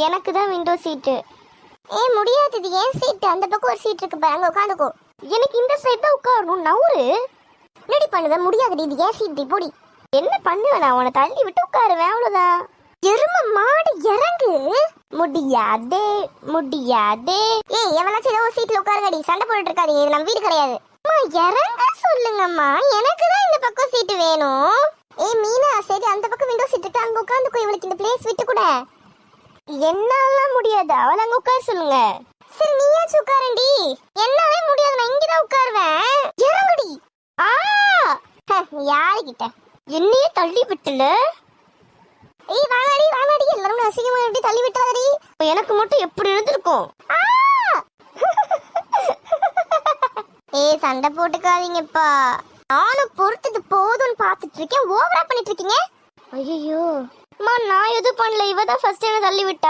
எனக்கு தான் window seat. முடியாது, இது ஏன் சீட்டு. அந்த பக்கம் ஒரு சீட் இருக்கு பாரு, அங்க உட்காந்துக்கோ. எனக்கு இந்த சைடு தான் உட்காரணும். நவுரு. என்னடி பண்ணுவ? முடியாதுடி, இது ஏன் சீட்டு. போடி. என்ன பண்ணுவேன்? நான் உன்னை தள்ளி விட்டு உட்காருவேன், அவ்வளவுதான். எரும மாடு இறங்கு. முடியாதே முடியாதே. எவனாச்சும் ஏதோ சீட்ல உட்காருங்கடி, சண்டை போட்டுட்டு இருக்காதீங்க, இது நம்ம வீடு கிடையாது. இறங்க சொல்லுங்கம்மா, எனக்கு தான் இந்த பக்கம் சீட்டு வேணும். மீனா, சரி அந்த பக்கம் விண்டோ சீட் இருக்கு, அங்க உட்காந்துக்கோ. இவளுக்கு இந்த பிளேஸ் விட்டு கூட. என்னால முடியாது, அவள அங்க உட்கார சொல்லுங்க. சரி நீயாச்சும் உட்காரண்டி. என்னாலே முடியாது, நான் இங்கதான் உட்காருவேன். இறங்குடி. யாருகிட்ட என்னையே தள்ளி விட்டுல. வாங்கடி வாங்கடி, எல்லாரும் அசிங்கமா எப்படி தள்ளி விட்டாதடி. எனக்கு மட்டும் எப்படி இருந்திருக்கும். சண்டை போட்டுக்காதீங்கப்பா. நானும் பொறுத்தது போதும்னு பாத்துட்டு இருக்கேன், ஓவரா பண்ணிட்டு இருக்கீங்க. ஐயோ நான் எதுவும் பண்ணல, இவதான் ஃபர்ஸ்ட் என்ன தள்ளி விட்டா.